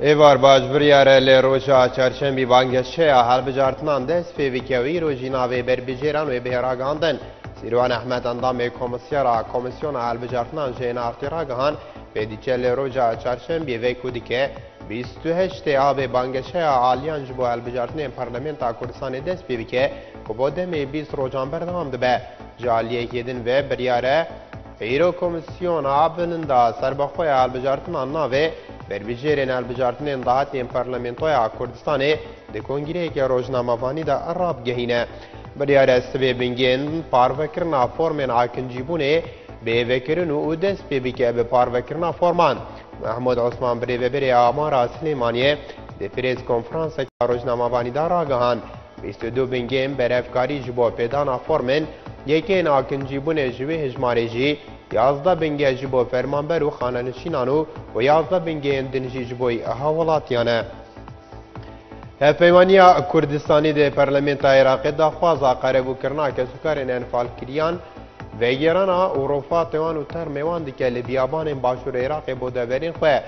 ایوار باش بریاره لروجا چرچنبی بانگشه هلبجارتنان دست فیویکوی روژی ناوی بربیجیران و بهراگاندن سیروان احمد اندام کمیسیون هلبجارتنان جین ارتراگهان بدیچه لروجا چرچنبی وی کودیکه 28 آب بانگشه آلیان جبو هلبجارتنین پارلمنتا کردستان دست فیویکه کبودمی 20 روجان بردام دبه جالیه کدین و بریاره ایرو کمیسیون آبنندا سربخوی هلبجارتنان ناوی بربیجیرین هلبجارتنین داهاتین پارلمنتوی کردستانی ده کنگره که روزنامه‌وانی دا عرب گهینه بریاره سبی بنگین پاروکرنا فرمین آکنجیبونه به وکرن و دست ببیکه به پاروکرنا فرمان محمود عثمان بری آمارا سلیمانیه ده پریز کنفرانس که روزنامه‌وانی دا راگهان 22 بنگین بر افکاری جبو پیدانا فرمین یکین آکنجیبونه جوی هجماره جی 11 بنگه جبو فرمانبر و خانه‌نشینانو و 11 بنگه دنجی جبوی هاولاتیانه. پیمانیا کردستانی ده پارلمنت عراقی دا خوازا قربو کرنا که سکارین انفال کریان و ایرانا اوروفا تیوان و تر میوان دیگه لبیابان باشور عراقی بوده برین خواه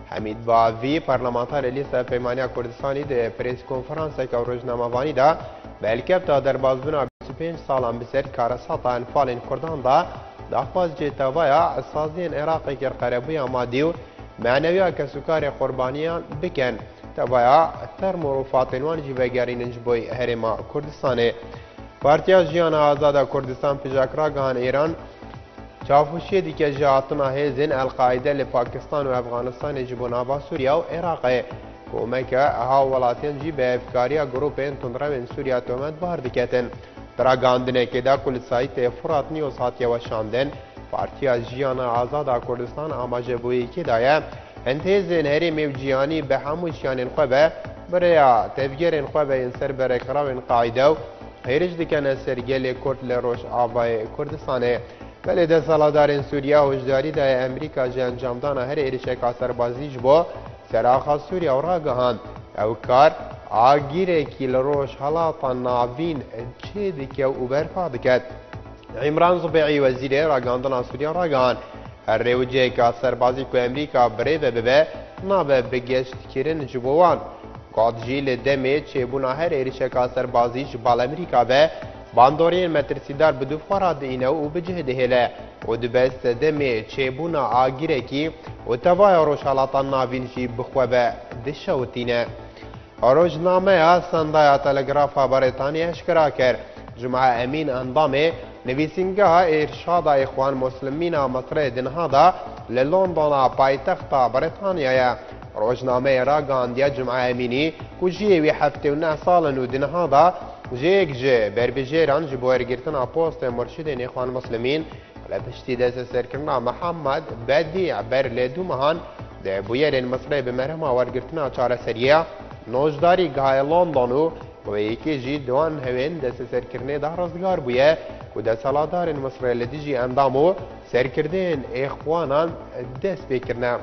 حمید باوی پارلمانتار لیست پیمانیا کردستانی ده پریس کنفرانس که روزنامه‌وانی دا بلکه تا در بازبونا 25 سالان بسر کارسات انفال کردان دا داخواز جیتاوایا اسازین عراقی که قربوی آمادیو معنوی که سکار قربانیان بکن توایا تر مروفاتنوان جیوگرین جبوی هرما کردستانه پارتیا جیان آزاد کردستان پیجاکرا گهان ایران چافوشی دیگه جهاتنا هزین القاعده لپاکستان و افغانستان جبونابا سوریا و عراق کومک ها ولاتین جی به افکاریا گروپین تندرمین سوریا تومت بار بکتن تراگاندنه که دا کل سایت فرات نیوز هاتیه و شاندن پارتیا جیان آزاد کردستان آماجه بویی که دایه انتهزین هری موجیانی به هموشیان خوبه برای تفگیرین خوبه این سر برای کراوین قاعده و هیرش دکنه سرگل کرد لروش آبای کردستانه ولی ده سالادارین سوریا و هجداری ده امریکا جه انجامدان هر ایرشه کاسر بازیج با سراخا سوریا و راگهان او کار آگیره که لروش حالاتا ناوین چه دکه و برپا دکت عمران زبیعی وزیر راگاندان سوریا راگهان هر روجه که سربازی که امریکا بریده ببه نابه بگشت کرن جبوان قاد جیل دمه چه بونا هر ایرشه که سربازی جبال امریکا به باندورین مترسیدار بدو فراد اینه و بجه دهله و دو بست دمه چه بونا آگیره کی و توای روشالاتا ناوین جی بخواه دشوتینه روزنامه ها سندایا تلگرافا بریتانی اشکرا کرد جمعه امین اندامه نویسنگه ارشاد اخوان مسلمین مصر دنهادا للندن پایتخت بریتانیا روزنامه را گاندیا جمعه امینی کجی وی هفته و نه سالن و دنهادا جیک جه بربیجیران جبویر گرتنا پوست مرشد اخوان مسلمین لپشتی دست سرکرنا محمد بدی بر لدو مهان ده بویرین مصر بمرهم ورگرتنا چاره سریه نوجداری گهای لندنو و یکی جی دوان هوین دست سرکرنه ده رزگار بویه و ده سالادارین مصر لدیجی اندامو سرکردین اخوانان دست بکرنه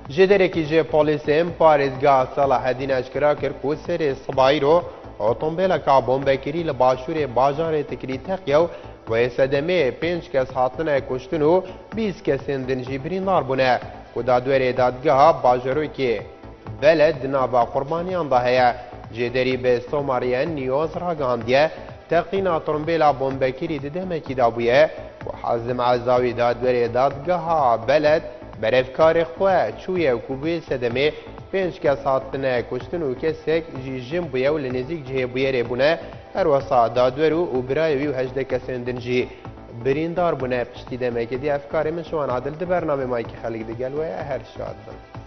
جدره که جه پولیسیم پارزگاه صلاح الدین اشکرا کرد که سر صبایی رو اتومبیل که بمبکری لباشور باجار تکری تقیو و صدمه 5 کس هاتنه کشتن و 20 کس دنجی بریندار بونه که دادویر دادگاه باجروی که بلد نابا قربانیان ده هیا جدری به سوماریان نیوز را گاندیه تقین اتومبیل بمبکری ددمه کی دابویه و حازم عزاوی دادویر دادگاه بلد برفکار خواه چویه و کوبی صدمه 5 کس هاتنه کشتن و کسک جیجم بویه و لنزیک جه بویه ری بونه هر وسا دادور و برایوی و 18 کس دنجی بریندار بونه پشتی دمه که دی افکار من شوان عادل ده برنامه مایی که خلق دگل و هر شاد بند